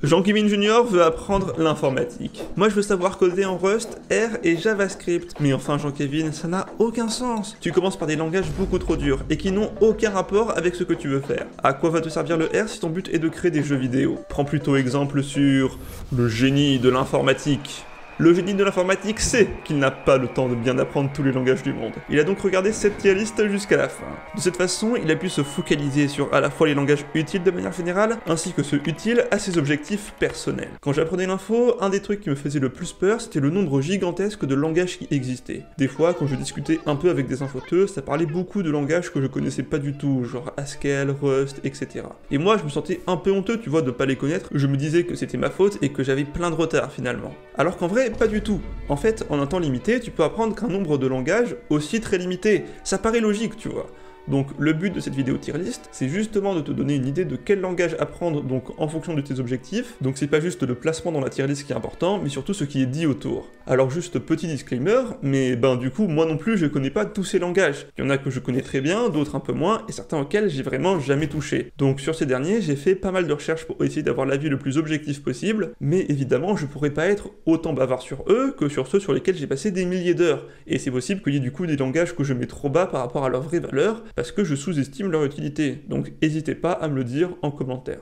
Jean-Kevin Junior veut apprendre l'informatique. Moi je veux savoir coder en Rust, R et JavaScript. Mais enfin Jean-Kevin, ça n'a aucun sens. Tu commences par des langages beaucoup trop durs et qui n'ont aucun rapport avec ce que tu veux faire. À quoi va te servir le R si ton but est de créer des jeux vidéo? Prends plutôt exemple sur le génie de l'informatique. Le génie de l'informatique sait qu'il n'a pas le temps de bien apprendre tous les langages du monde. Il a donc regardé cette tier list jusqu'à la fin. De cette façon, il a pu se focaliser sur à la fois les langages utiles de manière générale, ainsi que ceux utiles à ses objectifs personnels. Quand j'apprenais l'info, un des trucs qui me faisait le plus peur, c'était le nombre gigantesque de langages qui existaient. Des fois, quand je discutais un peu avec des infoteux, ça parlait beaucoup de langages que je connaissais pas du tout, genre Haskell, Rust, etc. Et moi, je me sentais un peu honteux, tu vois, de pas les connaître. Je me disais que c'était ma faute et que j'avais plein de retard finalement. Alors qu'en vrai, pas du tout. En fait, en un temps limité, tu peux apprendre qu'un nombre de langages aussi très limité. Ça paraît logique, tu vois. Donc le but de cette vidéo tier list, c'est justement de te donner une idée de quel langage apprendre donc en fonction de tes objectifs. Donc c'est pas juste le placement dans la tier list qui est important, mais surtout ce qui est dit autour. Alors juste petit disclaimer, mais du coup moi non plus je connais pas tous ces langages. Il y en a que je connais très bien, d'autres un peu moins, et certains auxquels j'ai vraiment jamais touché. Donc sur ces derniers, j'ai fait pas mal de recherches pour essayer d'avoir l'avis le plus objectif possible, mais évidemment je pourrais pas être autant bavard sur eux que sur ceux sur lesquels j'ai passé des milliers d'heures. Et c'est possible qu'il y ait du coup des langages que je mets trop bas par rapport à leur vraie valeur, parce que je sous-estime leur utilité, donc n'hésitez pas à me le dire en commentaire.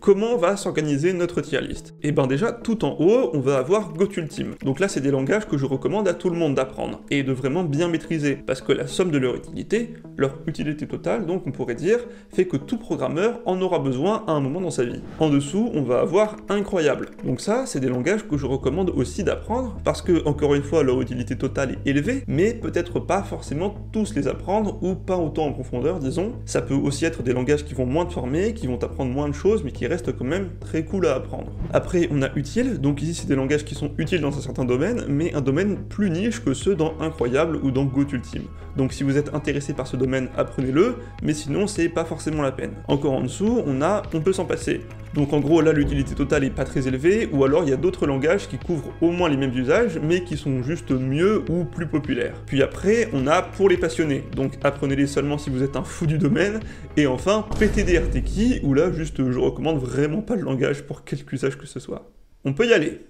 Comment va s'organiser notre tier list? Et déjà, tout en haut, on va avoir GoToUltime. Donc là, c'est des langages que je recommande à tout le monde d'apprendre, et de vraiment bien maîtriser, parce que la somme de leur utilité totale, donc on pourrait dire, fait que tout programmeur en aura besoin à un moment dans sa vie. En dessous, on va avoir Incroyable. Donc ça, c'est des langages que je recommande aussi d'apprendre, parce que, encore une fois, leur utilité totale est élevée, mais peut-être pas forcément tous les apprendre, ou pas autant en profondeur, disons. Ça peut aussi être des langages qui vont moins te former, qui vont t'apprendre moins de choses, mais qui reste quand même très cool à apprendre. Après, on a utile, donc ici c'est des langages qui sont utiles dans un certain domaine, mais un domaine plus niche que ceux dans Incroyable ou dans GoToUltime. Donc si vous êtes intéressé par ce domaine, apprenez-le, mais sinon c'est pas forcément la peine. Encore en dessous, on peut s'en passer. Donc en gros là l'utilité totale est pas très élevée, ou alors il y a d'autres langages qui couvrent au moins les mêmes usages, mais qui sont juste mieux ou plus populaires. Puis après, on a pour les passionnés, donc apprenez-les seulement si vous êtes un fou du domaine, et enfin PTDRTKey, où là juste je recommande vraiment pas le langage pour quelque usage que ce soit. On peut y aller.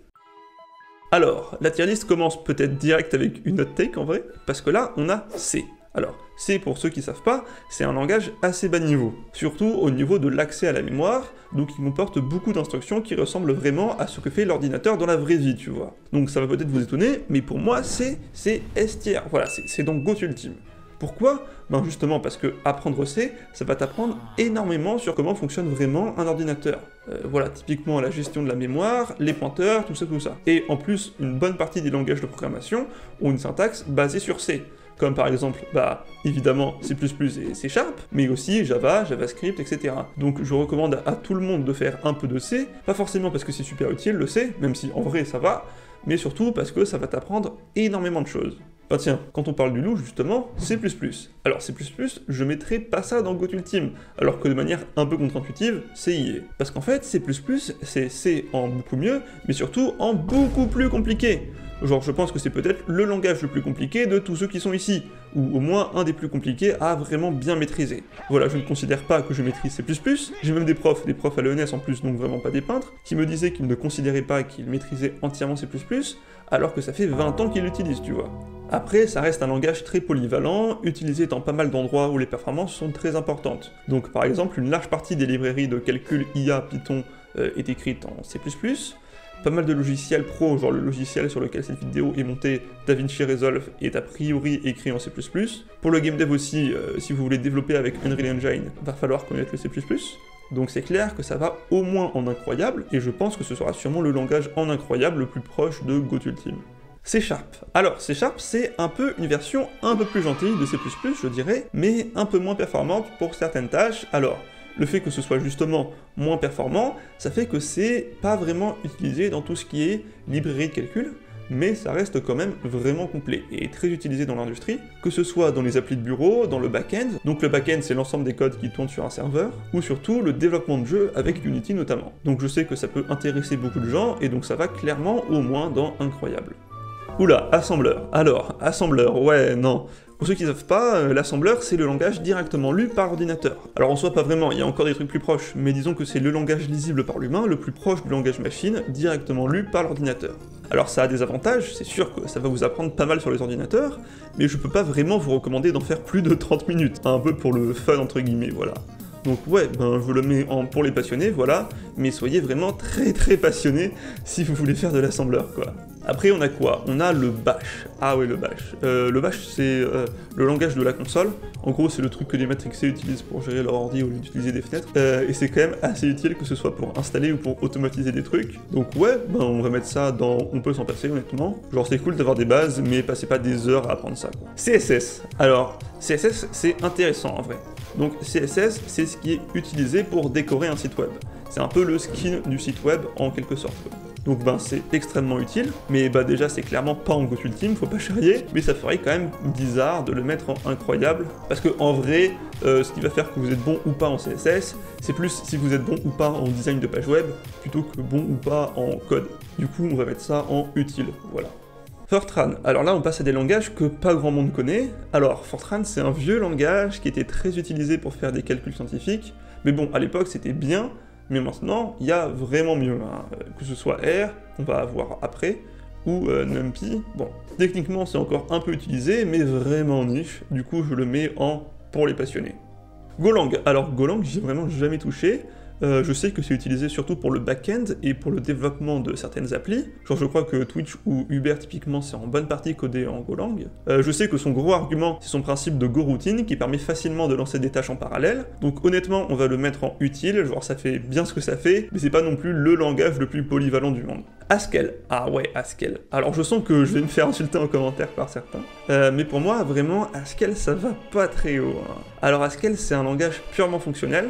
Alors, la tier list commence peut-être direct avec une hot take en vrai, parce que là on a C. Alors, C, pour ceux qui savent pas, c'est un langage assez bas niveau, surtout au niveau de l'accès à la mémoire, donc il comporte beaucoup d'instructions qui ressemblent vraiment à ce que fait l'ordinateur dans la vraie vie, tu vois. Donc ça va peut-être vous étonner, mais pour moi, c'est S tier, voilà, c'est donc GoToUltime. Pourquoi? Justement parce que apprendre C, ça va t'apprendre énormément sur comment fonctionne vraiment un ordinateur. Voilà, typiquement la gestion de la mémoire, les pointeurs, tout ça. Et en plus, une bonne partie des langages de programmation ont une syntaxe basée sur C. Comme par exemple, évidemment, C++ et C#, mais aussi Java, JavaScript, etc. Donc je recommande à tout le monde de faire un peu de C, pas forcément parce que c'est super utile le C, même si en vrai ça va, mais surtout parce que ça va t'apprendre énormément de choses. Tiens, quand on parle du loup, justement, C++. Alors C++, je mettrais pas ça dans GoToUltime, alors que de manière un peu contre-intuitive, c'est y est. Parce qu'en fait, C++, c'est C en beaucoup mieux, mais surtout en beaucoup plus compliqué. Genre, je pense que c'est peut-être le langage le plus compliqué de tous ceux qui sont ici, ou au moins un des plus compliqués à vraiment bien maîtriser. Voilà, je ne considère pas que je maîtrise C++, j'ai même des profs à l'ENS en plus, donc vraiment pas des peintres, qui me disaient qu'ils ne considéraient pas qu'ils maîtrisaient entièrement C++, alors que ça fait 20 ans qu'ils l'utilisent, tu vois. Après, ça reste un langage très polyvalent, utilisé dans pas mal d'endroits où les performances sont très importantes. Donc par exemple, une large partie des librairies de calcul IA Python est écrite en C++, pas mal de logiciels pro, genre le logiciel sur lequel cette vidéo est montée, DaVinci Resolve, est a priori écrit en C++. Pour le game dev aussi, si vous voulez développer avec Unreal Engine, va falloir connaître le C++. Donc c'est clair que ça va au moins en Incroyable, et je pense que ce sera sûrement le langage en Incroyable le plus proche de GoToUltime. C#. Alors, C#, c'est un peu une version un peu plus gentille de C++, je dirais, mais un peu moins performante pour certaines tâches. Alors, le fait que ce soit justement moins performant, ça fait que c'est pas vraiment utilisé dans tout ce qui est librairie de calcul, mais ça reste quand même vraiment complet et très utilisé dans l'industrie, que ce soit dans les applis de bureau, dans le back-end, donc le back-end c'est l'ensemble des codes qui tournent sur un serveur, ou surtout le développement de jeux avec Unity notamment. Donc je sais que ça peut intéresser beaucoup de gens, et donc ça va clairement au moins dans Incroyable. Oula, assembleur. Alors, assembleur, ouais, non. Pour ceux qui ne savent pas, l'assembleur c'est le langage directement lu par ordinateur. Alors en soi pas vraiment, il y a encore des trucs plus proches, mais disons que c'est le langage lisible par l'humain, le plus proche du langage machine, directement lu par l'ordinateur. Alors ça a des avantages, c'est sûr que ça va vous apprendre pas mal sur les ordinateurs, mais je peux pas vraiment vous recommander d'en faire plus de 30 minutes, un peu pour le fun entre guillemets, voilà. Donc ouais, ben je le mets pour les passionnés, voilà, mais soyez vraiment très passionnés si vous voulez faire de l'assembleur, quoi. Après on a quoi? On a le bash. Ah ouais, le bash. Le bash c'est le langage de la console. En gros c'est le truc que les matrixés utilisent pour gérer leur ordi au lieu d'utiliser des fenêtres. Et c'est quand même assez utile que ce soit pour installer ou pour automatiser des trucs. Donc ouais, ben on va mettre ça dans... On peut s'en passer honnêtement. Genre c'est cool d'avoir des bases, mais passez pas des heures à apprendre ça, quoi. CSS. Alors, CSS c'est intéressant en vrai. Donc CSS c'est ce qui est utilisé pour décorer un site web. C'est un peu le skin du site web en quelque sorte, quoi. Donc ben c'est extrêmement utile, mais bah déjà c'est clairement pas en GoToUltime, faut pas charrier, mais ça ferait quand même bizarre de le mettre en incroyable, parce que en vrai, ce qui va faire que vous êtes bon ou pas en CSS, c'est plus si vous êtes bon ou pas en design de page web, plutôt que bon ou pas en code. Du coup on va mettre ça en utile, voilà. Fortran, alors là on passe à des langages que pas grand monde connaît. Alors Fortran c'est un vieux langage qui était très utilisé pour faire des calculs scientifiques, mais bon à l'époque c'était bien, mais maintenant, il y a vraiment mieux, hein. Que ce soit R, qu'on va avoir après, ou NumPy. Bon, techniquement, c'est encore un peu utilisé, mais vraiment niche. Du coup, je le mets en pour les passionnés. Golang. Alors, Golang, j'y ai vraiment jamais touché. Je sais que c'est utilisé surtout pour le back-end et pour le développement de certaines applis. Genre je crois que Twitch ou Uber typiquement c'est en bonne partie codé en Golang. Je sais que son gros argument c'est son principe de GoRoutine qui permet facilement de lancer des tâches en parallèle. Donc honnêtement on va le mettre en utile, genre ça fait bien ce que ça fait, mais c'est pas non plus le langage le plus polyvalent du monde. Haskell. Ah ouais, Haskell. Alors je sens que je vais me faire insulter en commentaire par certains. Mais pour moi vraiment Haskell ça va pas très haut, hein. Alors Haskell c'est un langage purement fonctionnel,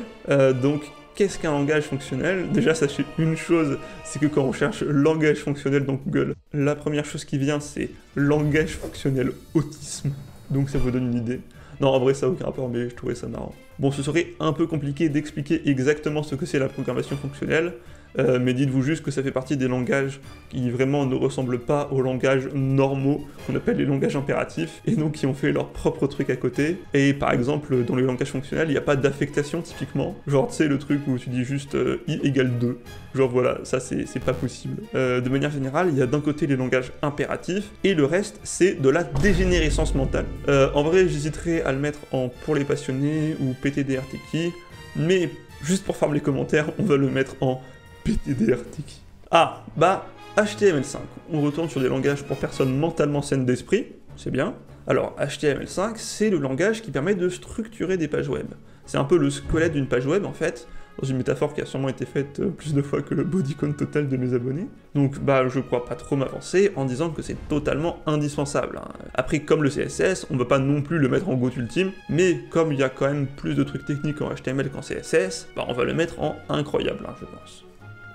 donc qu'est-ce qu'un langage fonctionnel? Déjà, sachez une chose, c'est que quand on cherche langage fonctionnel dans Google, la première chose qui vient, c'est langage fonctionnel autisme. Donc ça vous donne une idée. Non, en vrai, ça n'a aucun rapport, mais je trouvais ça marrant. Bon, ce serait un peu compliqué d'expliquer exactement ce que c'est la programmation fonctionnelle, mais dites-vous juste que ça fait partie des langages qui vraiment ne ressemblent pas aux langages normaux, qu'on appelle les langages impératifs, et donc qui ont fait leur propre truc à côté. Et par exemple, dans les langages fonctionnels, il n'y a pas d'affectation typiquement. Genre, tu sais, le truc où tu dis juste i égale 2. Genre voilà, ça c'est pas possible. De manière générale, il y a d'un côté les langages impératifs, et le reste, c'est de la dégénérescence mentale. En vrai, j'hésiterais à le mettre en pour les passionnés ou PTDRTKey, mais juste pour farmer les commentaires, on va le mettre en PTDRTKey. Ah, bah, HTML5. On retourne sur des langages pour personnes mentalement saines d'esprit, c'est bien. Alors, HTML5, c'est le langage qui permet de structurer des pages web. C'est un peu le squelette d'une page web, en fait, dans une métaphore qui a sûrement été faite plus de fois que le body count total de mes abonnés. Donc bah je crois pas trop m'avancer en disant que c'est totalement indispensable, hein. Après comme le CSS, on va pas non plus le mettre en GoToUltime, mais comme il y a quand même plus de trucs techniques en HTML qu'en CSS, bah on va le mettre en incroyable, hein, je pense.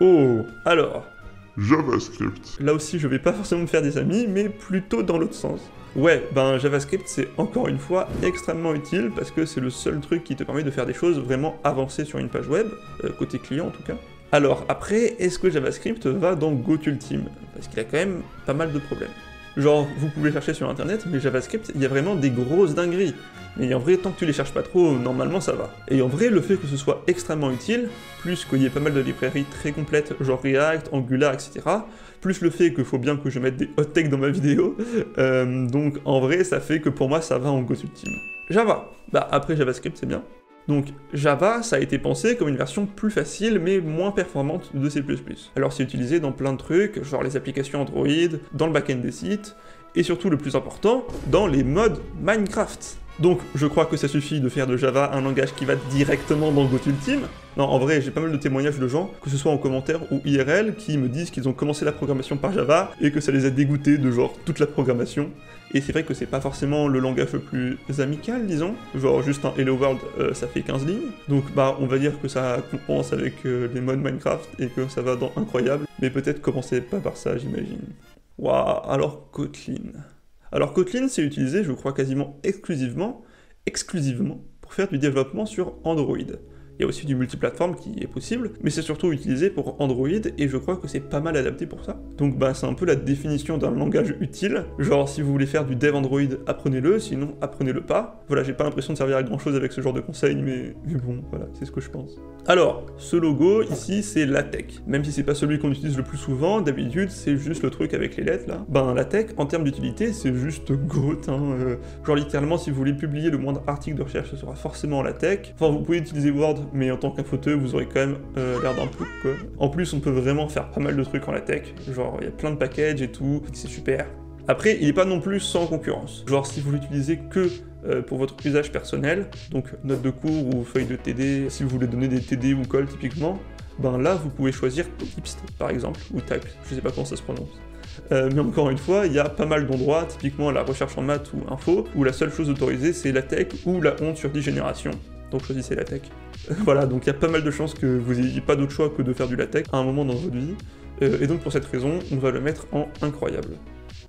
Oh, alors... JavaScript. Là aussi je vais pas forcément me faire des amis, mais plutôt dans l'autre sens. Ouais, ben JavaScript c'est encore une fois extrêmement utile parce que c'est le seul truc qui te permet de faire des choses vraiment avancées sur une page web, côté client en tout cas. Alors après, est-ce que JavaScript va dans GoToUltime? Parce qu'il a quand même pas mal de problèmes. Genre, vous pouvez chercher sur internet, mais JavaScript, il y a vraiment des grosses dingueries. Mais en vrai, tant que tu les cherches pas trop, normalement ça va. Et en vrai, le fait que ce soit extrêmement utile, plus qu'il y ait pas mal de librairies très complètes, genre React, Angular, etc., plus le fait qu'il faut bien que je mette des hot takes dans ma vidéo, donc en vrai, ça fait que pour moi, ça va en GoToUltime. Java. Bah après JavaScript, c'est bien. Donc Java, ça a été pensé comme une version plus facile mais moins performante de C++. Alors c'est utilisé dans plein de trucs, genre les applications Android, dans le back-end des sites, et surtout le plus important, dans les mods Minecraft. Donc je crois que ça suffit de faire de Java un langage qui va directement dans GoToUltime. Non, en vrai, j'ai pas mal de témoignages de gens, que ce soit en commentaire ou IRL, qui me disent qu'ils ont commencé la programmation par Java, et que ça les a dégoûtés de genre toute la programmation. Et c'est vrai que c'est pas forcément le langage le plus amical, disons. Genre juste un Hello World, ça fait 15 lignes. Donc bah on va dire que ça compense avec les mods Minecraft, et que ça va dans incroyable. Mais peut-être commencer pas par ça, j'imagine. Waouh, alors Kotlin. Alors Kotlin, c'est utilisé, je crois, quasiment exclusivement, pour faire du développement sur Android. Il y a aussi du multiplateforme qui est possible, mais c'est surtout utilisé pour Android, et je crois que c'est pas mal adapté pour ça. Donc bah c'est un peu la définition d'un langage utile, genre si vous voulez faire du dev Android, apprenez-le, sinon apprenez-le pas. Voilà, j'ai pas l'impression de servir à grand chose avec ce genre de conseils, mais bon, voilà, c'est ce que je pense. Alors, ce logo ici c'est LaTeX, même si c'est pas celui qu'on utilise le plus souvent, d'habitude c'est juste le truc avec les lettres là. Ben LaTeX en termes d'utilité c'est juste GOAT, hein. Genre littéralement si vous voulez publier le moindre article de recherche ce sera forcément en LaTeX. Enfin vous pouvez utiliser Word, mais en tant qu'un fauteuil vous aurez quand même l'air d'un plouc quoi. En plus on peut vraiment faire pas mal de trucs en LaTeX, genre il y a plein de packages et tout, c'est super. Après, il n'est pas non plus sans concurrence. Genre, si vous l'utilisez que pour votre usage personnel, donc notes de cours ou feuilles de TD, si vous voulez donner des TD ou coll typiquement, ben là, vous pouvez choisir Typst, par exemple, ou Type, je sais pas comment ça se prononce. Mais encore une fois, il y a pas mal d'endroits, typiquement la recherche en maths ou info, où la seule chose autorisée, c'est LaTeX ou la honte sur 10 générations. Donc choisissez LaTeX. Voilà, donc il y a pas mal de chances que vous n'ayez pas d'autre choix que de faire du LaTeX à un moment dans votre vie. Et donc pour cette raison, on va le mettre en incroyable.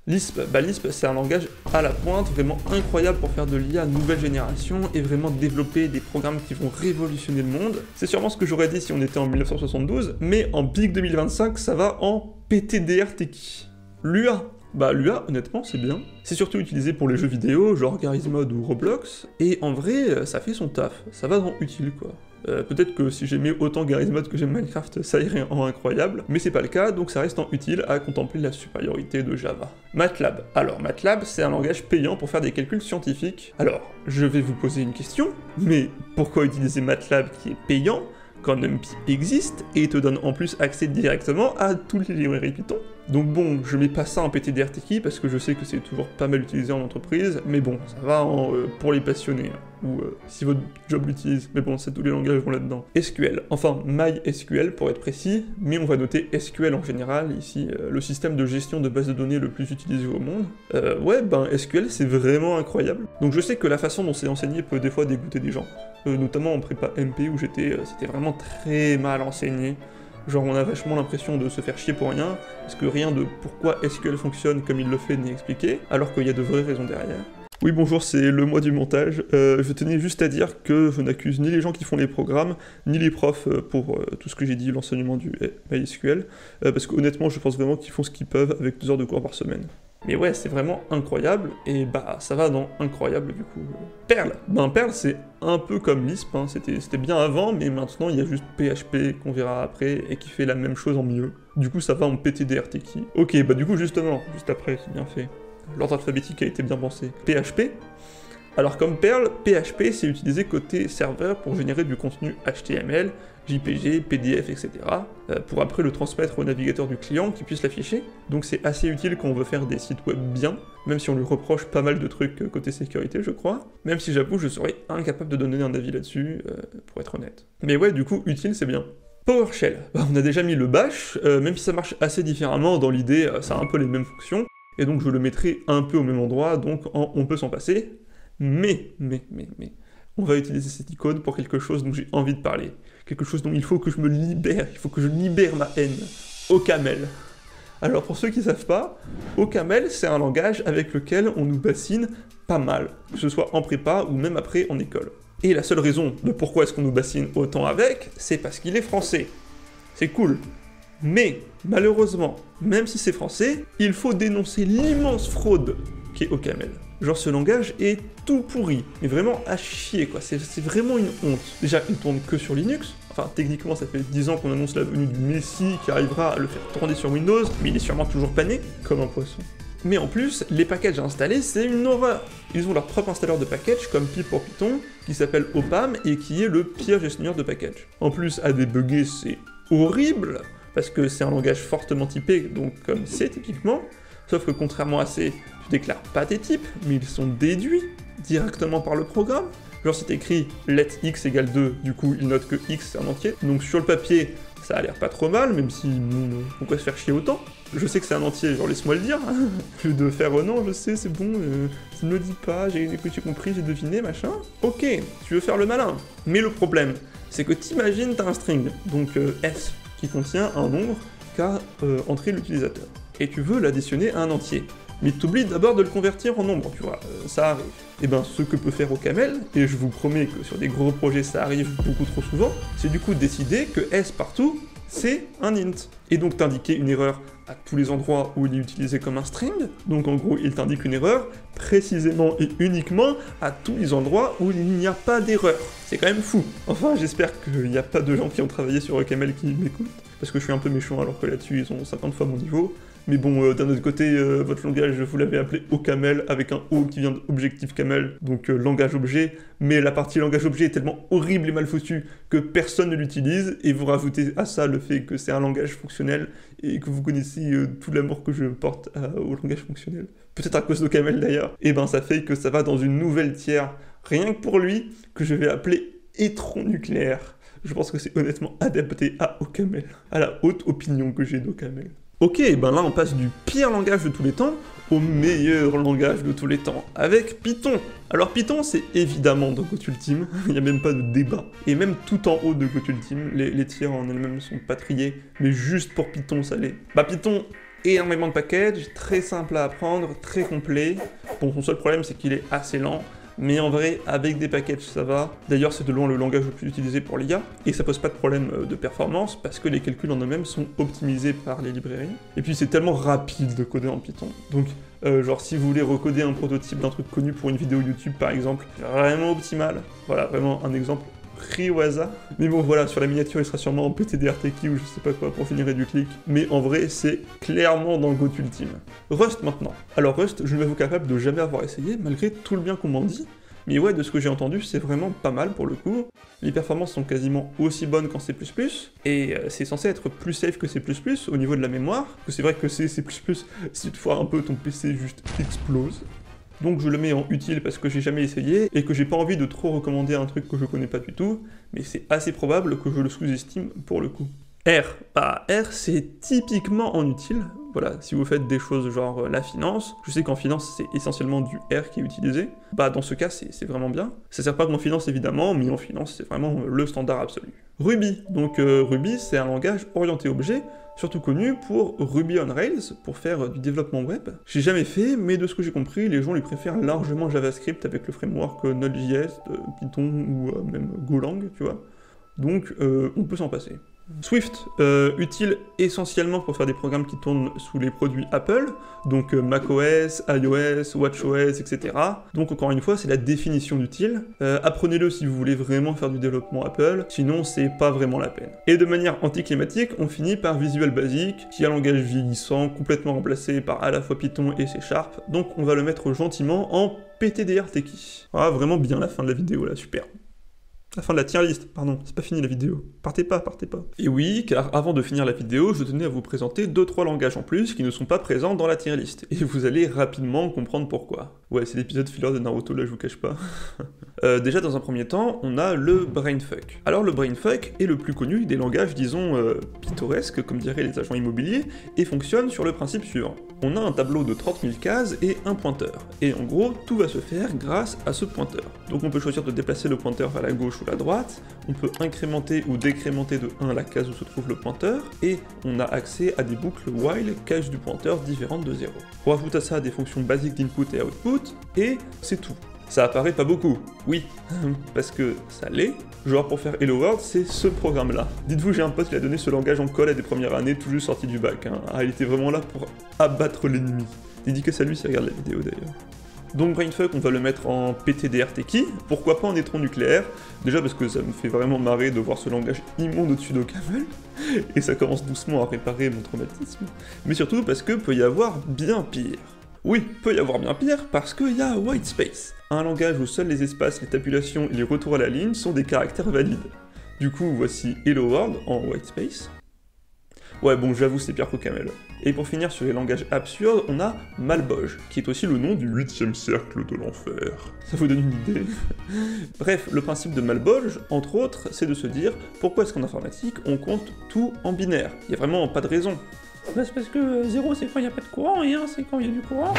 Lisp, bah Lisp c'est un langage à la pointe, vraiment incroyable pour faire de l'IA nouvelle génération et vraiment développer des programmes qui vont révolutionner le monde. C'est sûrement ce que j'aurais dit si on était en 1972, mais en Big 2025 ça va en PTDRTK. L'UA, bah l'UA honnêtement c'est bien. C'est surtout utilisé pour les jeux vidéo, genre Garry's Mod ou Roblox, et en vrai ça fait son taf, ça va dans utile quoi. Peut-être que si j'aimais autant Garry's Mod que j'aime Minecraft, ça irait en incroyable, mais c'est pas le cas, donc ça reste en utile à contempler la supériorité de Java. MATLAB. Alors, MATLAB, c'est un langage payant pour faire des calculs scientifiques. Alors, je vais vous poser une question, mais pourquoi utiliser MATLAB qui est payant quand NumPy existe et te donne en plus accès directement à toutes les librairies Python? Donc bon, je mets pas ça en PTDRTK parce que je sais que c'est toujours pas mal utilisé en entreprise, mais bon, ça va pour les passionnés, hein, ou si votre job l'utilise, mais bon, c'est tous les langages vont là-dedans. SQL, enfin MySQL pour être précis, mais on va noter SQL en général, ici, le système de gestion de base de données le plus utilisé au monde. Ouais, ben SQL c'est vraiment incroyable. Donc je sais que la façon dont c'est enseigné peut des fois dégoûter des gens, notamment en prépa MP où c'était vraiment très mal enseigné. Genre on a vachement l'impression de se faire chier pour rien, parce que rien de pourquoi SQL fonctionne comme il le fait n'est expliqué, alors qu'il y a de vraies raisons derrière. Oui bonjour, c'est le mois du montage. Je tenais juste à dire que je n'accuse ni les gens qui font les programmes, ni les profs pour tout ce que j'ai dit, l'enseignement du MySQL, parce qu'honnêtement je pense vraiment qu'ils font ce qu'ils peuvent avec 2 heures de cours par semaine. Mais ouais, c'est vraiment incroyable, et bah ça va dans incroyable du coup. Perl, ben Perl c'est un peu comme Lisp, hein. C'était bien avant, mais maintenant il y a juste PHP qu'on verra après, et qui fait la même chose en mieux. Du coup ça va en PTDRTK. Ok, bah du coup justement, juste après, c'est bien fait. L'ordre alphabétique a été bien pensé. PHP. Alors comme Perl, PHP c'est utilisé côté serveur pour générer du contenu HTML, JPG, PDF, etc. Pour après le transmettre au navigateur du client qui puisse l'afficher. Donc c'est assez utile quand on veut faire des sites web bien, même si on lui reproche pas mal de trucs côté sécurité je crois. Même si j'avoue je serais incapable de donner un avis là-dessus, pour être honnête. Mais ouais du coup utile c'est bien. PowerShell, bah, on a déjà mis le bash, même si ça marche assez différemment, dans l'idée ça a un peu les mêmes fonctions, et donc je le mettrai un peu au même endroit, donc on peut s'en passer. Mais, on va utiliser cette icône pour quelque chose dont j'ai envie de parler. Quelque chose dont il faut que je me libère, il faut que je libère ma haine. OCaml. Alors pour ceux qui ne savent pas, OCaml c'est un langage avec lequel on nous bassine pas mal, que ce soit en prépa ou même après en école. Et la seule raison de pourquoi est-ce qu'on nous bassine autant avec, c'est parce qu'il est français. C'est cool. Mais, malheureusement, même si c'est français, il faut dénoncer l'immense fraude qu'est OCaml. Genre ce langage est tout pourri, mais vraiment à chier quoi, c'est vraiment une honte. Déjà, il tourne que sur Linux, enfin techniquement ça fait 10 ans qu'on annonce la venue du Messie qui arrivera à le faire tourner sur Windows, mais il est sûrement toujours pané, comme un poisson. Mais en plus, les packages à installer, c'est une horreur. Ils ont leur propre installeur de package, comme Pip pour Python, qui s'appelle Opam, et qui est le pire gestionnaire de package. En plus, à débugger, c'est horrible, parce que c'est un langage fortement typé, donc comme C typiquement, sauf que contrairement à C, tu déclares pas tes types, mais ils sont déduits directement par le programme. Genre c'est écrit let x égale 2, du coup il note que x c'est un entier, donc sur le papier, ça a l'air pas trop mal, même si, bon, pourquoi se faire chier autant? Je sais que c'est un entier, genre laisse-moi le dire, hein. Plus de faire non, je sais, c'est bon, tu ne le dis pas, j'ai compris, j'ai deviné, machin. Ok, tu veux faire le malin. Mais le problème, c'est que t'imagines t'as un string, donc s, qui contient un nombre qu'a entré l'utilisateur. Et tu veux l'additionner à un entier. Mais t'oublies d'abord de le convertir en nombre, tu vois, ça arrive. Et ben ce que peut faire OCaml, et je vous promets que sur des gros projets ça arrive beaucoup trop souvent, c'est du coup décider que S partout, c'est un int. Et donc t'indiquer une erreur à tous les endroits où il est utilisé comme un string. Donc en gros, il t'indique une erreur précisément et uniquement à tous les endroits où il n'y a pas d'erreur. C'est quand même fou. Enfin, j'espère qu'il n'y a pas de gens qui ont travaillé sur OCaml qui m'écoutent, parce que je suis un peu méchant alors que là-dessus, ils ont 50 fois mon niveau. Mais bon, d'un autre côté, votre langage, vous l'avez appelé OCaml avec un O qui vient d'Objective-Caml, donc langage-objet, mais la partie langage-objet est tellement horrible et mal foutue que personne ne l'utilise, et vous rajoutez à ça le fait que c'est un langage fonctionnel, et que vous connaissez tout l'amour que je porte au langage fonctionnel, peut-être à cause d'OCaml d'ailleurs, et ben ça fait que ça va dans une nouvelle tiers, rien que pour lui, que je vais appeler étron nucléaire. Je pense que c'est honnêtement adapté à OCaml, à la haute opinion que j'ai d'OCaml. Ok, ben là on passe du pire langage de tous les temps au meilleur langage de tous les temps, avec Python. Alors Python c'est évidemment dans GoToUltime, il n'y a même pas de débat. Et même tout en haut de GoToUltime, les tiers en elles-mêmes sont pas triés, mais juste pour Python ça l'est. Bah Python, énormément de packages, très simple à apprendre, très complet. Bon, son seul problème c'est qu'il est assez lent, mais en vrai, avec des packages, ça va. D'ailleurs, c'est de loin le langage le plus utilisé pour l'IA, et ça pose pas de problème de performance, parce que les calculs en eux-mêmes sont optimisés par les librairies. Et puis, c'est tellement rapide de coder en Python. Donc, genre, si vous voulez recoder un prototype d'un truc connu pour une vidéo YouTube, par exemple, vraiment optimal. Voilà, vraiment un exemple pris au hasard. Mais bon, voilà, sur la miniature, il sera sûrement en PTDRTKey ou je sais pas quoi pour finir du clic. Mais en vrai, c'est clairement dans GoToUltime. Rust maintenant. Alors Rust, je ne m'avoue capable de jamais avoir essayé, malgré tout le bien qu'on m'en dit. Mais ouais, de ce que j'ai entendu, c'est vraiment pas mal pour le coup. Les performances sont quasiment aussi bonnes qu'en C++, et c'est censé être plus safe que C++ au niveau de la mémoire. Parce que c'est vrai que C++, si tu foires un peu, ton PC juste explose. Donc je le mets en utile parce que j'ai jamais essayé, et que j'ai pas envie de trop recommander un truc que je connais pas du tout, mais c'est assez probable que je le sous-estime pour le coup. R, bah R c'est typiquement en utile, voilà, si vous faites des choses genre la finance, je sais qu'en finance c'est essentiellement du R qui est utilisé, bah dans ce cas c'est vraiment bien. Ça sert pas qu'en finance évidemment, mais en finance c'est vraiment le standard absolu. Ruby, donc Ruby c'est un langage orienté objet, surtout connu pour Ruby on Rails, pour faire du développement web. J'ai jamais fait, mais de ce que j'ai compris, les gens lui préfèrent largement JavaScript avec le framework Node.js, Python ou même Golang, tu vois. Donc on peut s'en passer. Swift, utile essentiellement pour faire des programmes qui tournent sous les produits Apple, donc macOS, iOS, watchOS, etc. Donc encore une fois, c'est la définition d'utile. Apprenez-le si vous voulez vraiment faire du développement Apple, sinon c'est pas vraiment la peine. Et de manière anticlimatique, on finit par Visual Basic, qui est un langage vieillissant, complètement remplacé par à la fois Python et C#, donc on va le mettre gentiment en PTDRTKey. Ah, vraiment bien la fin de la vidéo là, super. La fin de la tier list, pardon, c'est pas fini la vidéo. Partez pas. Et oui, car avant de finir la vidéo, je tenais à vous présenter 2-3 langages en plus qui ne sont pas présents dans la tier list. Et vous allez rapidement comprendre pourquoi. Ouais, c'est l'épisode filler de Naruto là, je vous cache pas. Déjà, dans un premier temps, on a le brainfuck. Alors le brainfuck est le plus connu des langages, disons, pittoresques, comme diraient les agents immobiliers, et fonctionne sur le principe suivant. On a un tableau de 30 000 cases et un pointeur. Et en gros, tout va se faire grâce à ce pointeur. Donc on peut choisir de déplacer le pointeur vers la gauche ou la droite, on peut incrémenter ou décrémenter de 1 la case où se trouve le pointeur, et on a accès à des boucles while, case du pointeur différentes de 0. On rajoute à ça des fonctions basiques d'input et output, et c'est tout. Ça apparaît pas beaucoup, oui, parce que ça l'est. Genre pour faire Hello World, c'est ce programme-là. Dites-vous, j'ai un pote qui a donné ce langage en colle à des premières années, tout juste sorti du bac. Ah, il était vraiment là pour abattre l'ennemi. Dédicace à lui s'il regarde la vidéo d'ailleurs. Donc brainfuck, on va le mettre en PTDRTKey, pourquoi pas en étron nucléaire, déjà parce que ça me fait vraiment marrer de voir ce langage immonde au-dessus d'OCaml, et ça commence doucement à réparer mon traumatisme, mais surtout parce que peut y avoir bien pire. Oui, peut y avoir bien pire parce qu'il y a Whitespace, un langage où seuls les espaces, les tabulations et les retours à la ligne sont des caractères valides. Du coup, voici Hello World en Whitespace. Ouais, bon, j'avoue, c'est pire qu'OCaml. Et pour finir sur les langages absurdes, on a Malbolge, qui est aussi le nom du 8e cercle de l'enfer. Ça vous donne une idée? Bref, le principe de Malbolge, entre autres, c'est de se dire pourquoi est-ce qu'en informatique, on compte tout en binaire? Il n'y a vraiment pas de raison. Bah, c'est parce que 0 c'est quand il n'y a pas de courant, et 1 c'est quand il y a du courant.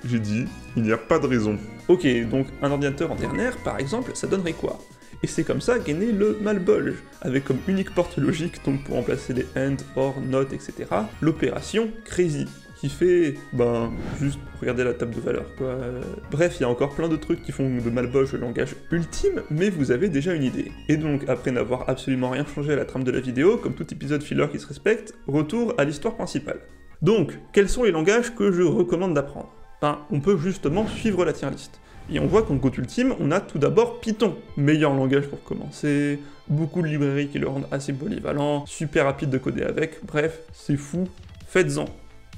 J'ai dit, il n'y a pas de raison. Ok, donc un ordinateur en ternaire, par exemple, ça donnerait quoi? Et c'est comme ça qu'est né le Malbolge, avec comme unique porte logique, donc pour remplacer les AND, OR, NOT, etc., l'opération Crazy, qui fait, juste regarder la table de valeur, quoi. Bref, il y a encore plein de trucs qui font de Malboge le langage ultime, mais vous avez déjà une idée. Et donc, après n'avoir absolument rien changé à la trame de la vidéo, comme tout épisode filler qui se respecte, retour à l'histoire principale. Donc, quels sont les langages que je recommande d'apprendre? On peut justement suivre la tier list. Et on voit qu'en Goat Ultime, on a tout d'abord Python, meilleur langage pour commencer, beaucoup de librairies qui le rendent assez polyvalent, super rapide de coder avec, bref, c'est fou, faites-en.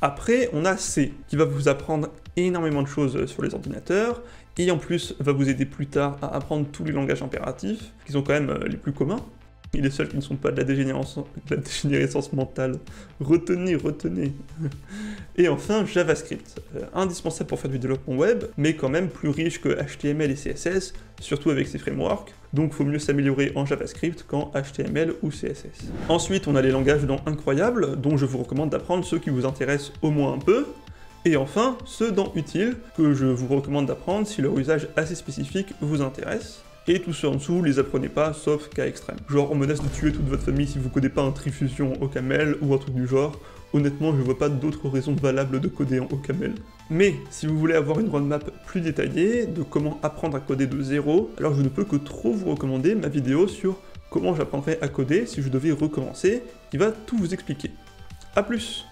Après, on a C, qui va vous apprendre énormément de choses sur les ordinateurs, et en plus va vous aider plus tard à apprendre tous les langages impératifs, qui sont quand même les plus communs, et les seuls qui ne sont pas de la dégénérescence mentale. Retenez. Et enfin, JavaScript, indispensable pour faire du développement web, mais quand même plus riche que HTML et CSS, surtout avec ces frameworks, donc faut mieux s'améliorer en JavaScript qu'en HTML ou CSS. Ensuite, on a les langages dans Incroyable, dont je vous recommande d'apprendre ceux qui vous intéressent au moins un peu, et enfin, ceux dans Utile, que je vous recommande d'apprendre si leur usage assez spécifique vous intéresse. Et tous ceux en dessous, les apprenez pas, sauf cas extrême. Genre, on menace de tuer toute votre famille si vous codez pas un trifusion au camel, ou un truc du genre. Honnêtement, je vois pas d'autres raisons valables de coder en OCaml. Mais, si vous voulez avoir une roadmap plus détaillée, de comment apprendre à coder de zéro, alors je ne peux que trop vous recommander ma vidéo sur comment j'apprendrais à coder si je devais recommencer, qui va tout vous expliquer. A plus!